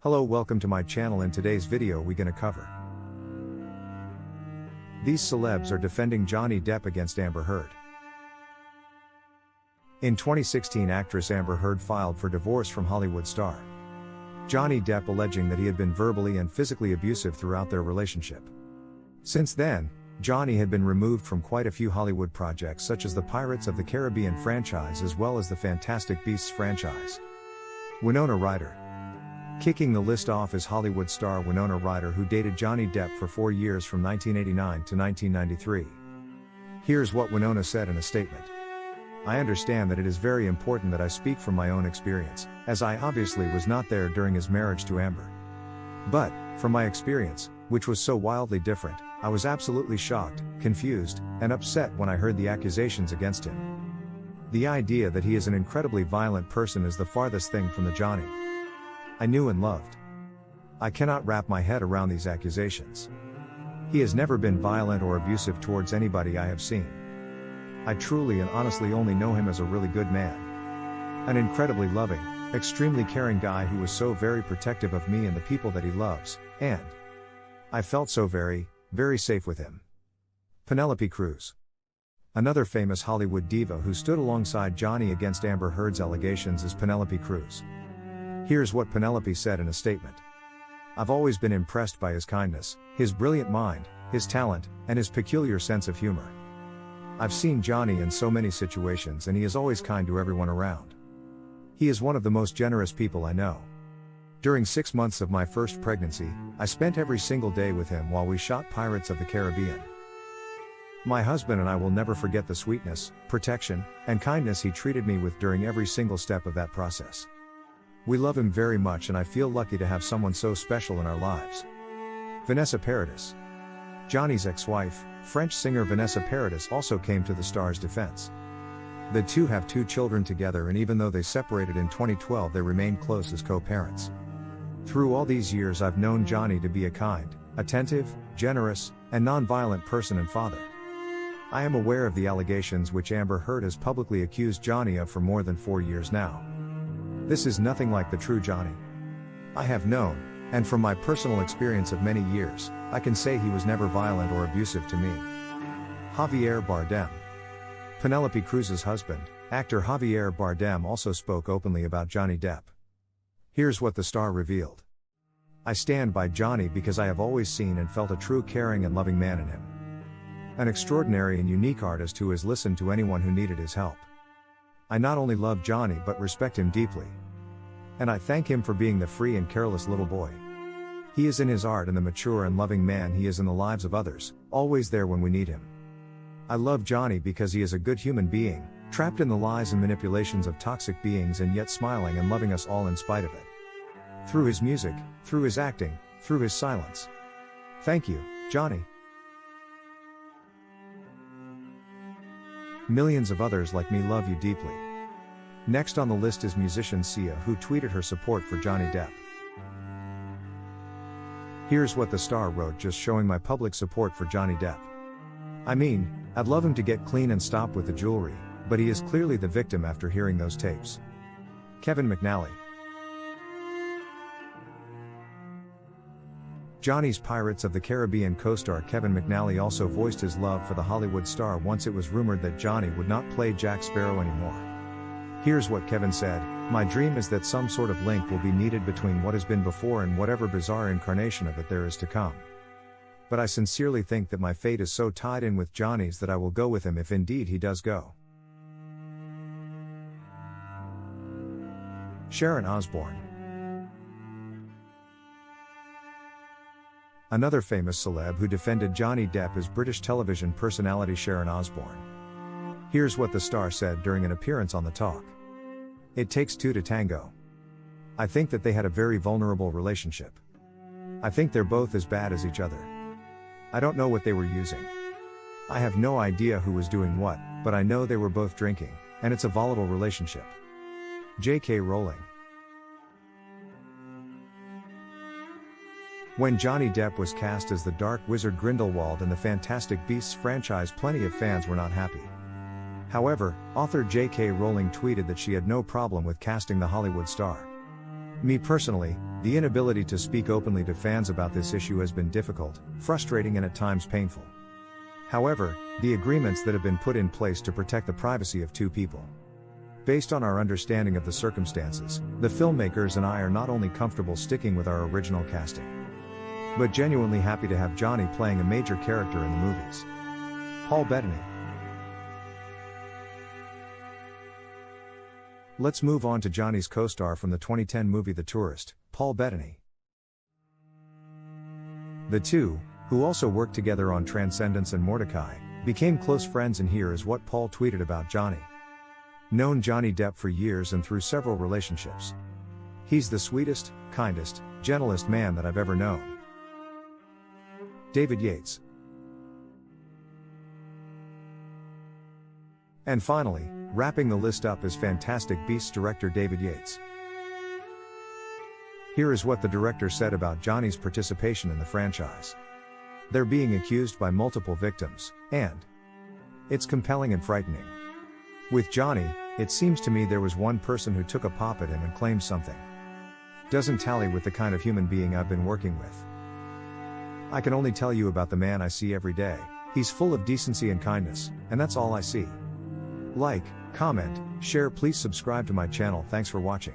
Hello, welcome to my channel. In today's video we gonna cover these celebs are defending Johnny Depp against Amber Heard. In 2016, actress Amber Heard filed for divorce from Hollywood star Johnny Depp, alleging that he had been verbally and physically abusive throughout their relationship. Since then, Johnny had been removed from quite a few Hollywood projects such as the Pirates of the Caribbean franchise as well as the Fantastic Beasts franchise. Winona Ryder. Kicking the list off is Hollywood star Winona Ryder, who dated Johnny Depp for 4 years from 1989 to 1993. Here's what Winona said in a statement. "I understand that it is very important that I speak from my own experience, as I obviously was not there during his marriage to Amber. But, from my experience, which was so wildly different, I was absolutely shocked, confused, and upset when I heard the accusations against him. The idea that he is an incredibly violent person is the farthest thing from the Johnny I knew and loved. I cannot wrap my head around these accusations. He has never been violent or abusive towards anybody I have seen. I truly and honestly only know him as a really good man. An incredibly loving, extremely caring guy who was so very protective of me and the people that he loves, and I felt so very, very safe with him." Penelope Cruz. Another famous Hollywood diva who stood alongside Johnny against Amber Heard's allegations is Penelope Cruz. Here's what Penelope said in a statement. "I've always been impressed by his kindness, his brilliant mind, his talent, and his peculiar sense of humor. I've seen Johnny in so many situations and he is always kind to everyone around. He is one of the most generous people I know. During 6 months of my first pregnancy, I spent every single day with him while we shot Pirates of the Caribbean. My husband and I will never forget the sweetness, protection, and kindness he treated me with during every single step of that process. We love him very much and I feel lucky to have someone so special in our lives." Vanessa Paradis. Johnny's ex-wife, French singer Vanessa Paradis, also came to the star's defense. The two have 2 children together, and even though they separated in 2012, they remain close as co-parents. "Through all these years I've known Johnny to be a kind, attentive, generous, and non-violent person and father. I am aware of the allegations which Amber Heard has publicly accused Johnny of for more than 4 years now. This is nothing like the true Johnny I have known, and from my personal experience of many years, I can say he was never violent or abusive to me." Javier Bardem. Penelope Cruz's husband, actor Javier Bardem, also spoke openly about Johnny Depp. Here's what the star revealed. "I stand by Johnny because I have always seen and felt a true caring and loving man in him. An extraordinary and unique artist who has listened to anyone who needed his help. I not only love Johnny but respect him deeply. And I thank him for being the free and careless little boy he is in his art and the mature and loving man he is in the lives of others, always there when we need him. I love Johnny because he is a good human being, trapped in the lies and manipulations of toxic beings and yet smiling and loving us all in spite of it. Through his music, through his acting, through his silence. Thank you, Johnny. Millions of others like me love you deeply." Next on the list is musician Sia, who tweeted her support for Johnny Depp. Here's what the star wrote, just showing my public support for Johnny Depp. "I mean, I'd love him to get clean and stop with the jewelry, but he is clearly the victim after hearing those tapes." Kevin McNally. Johnny's Pirates of the Caribbean co-star Kevin McNally also voiced his love for the Hollywood star once it was rumored that Johnny would not play Jack Sparrow anymore. Here's what Kevin said. "My dream is that some sort of link will be needed between what has been before and whatever bizarre incarnation of it there is to come. But I sincerely think that my fate is so tied in with Johnny's that I will go with him if indeed he does go." Sharon Osbourne. Another famous celeb who defended Johnny Depp is British television personality Sharon Osbourne. Here's what the star said during an appearance on The Talk. "It takes 2 to tango. I think that they had a very vulnerable relationship. I think they're both as bad as each other. I don't know what they were using. I have no idea who was doing what, but I know they were both drinking, and it's a volatile relationship." J.K. Rowling. When Johnny Depp was cast as the Dark Wizard Grindelwald in the Fantastic Beasts franchise, plenty of fans were not happy. However, author J.K. Rowling tweeted that she had no problem with casting the Hollywood star. "Me personally, The inability to speak openly to fans about this issue has been difficult, frustrating and at times painful. However, the agreements that have been put in place to protect the privacy of two people. Based on our understanding of the circumstances, the filmmakers and I are not only comfortable sticking with our original casting, but genuinely happy to have Johnny playing a major character in the movies. Paul Bettany. Let's move on to Johnny's co-star from the 2010 movie The Tourist, Paul Bettany. The two, who also worked together on Transcendence and Mordecai, became close friends, and here is what Paul tweeted about Johnny. Known Johnny Depp for years and through several relationships. He's the sweetest, kindest, gentlest man that I've ever known. David Yates. And finally, wrapping the list up is Fantastic Beasts director David Yates. Here is what the director said about Johnny's participation in the franchise. They're being accused by multiple victims, and it's compelling and frightening. With Johnny, it seems to me there was one person who took a pop at him and claimed something. Doesn't tally with the kind of human being I've been working with. I can only tell you about the man I see every day. He's full of decency and kindness, and that's all I see. Like, comment, share, please subscribe to my channel. Thanks for watching.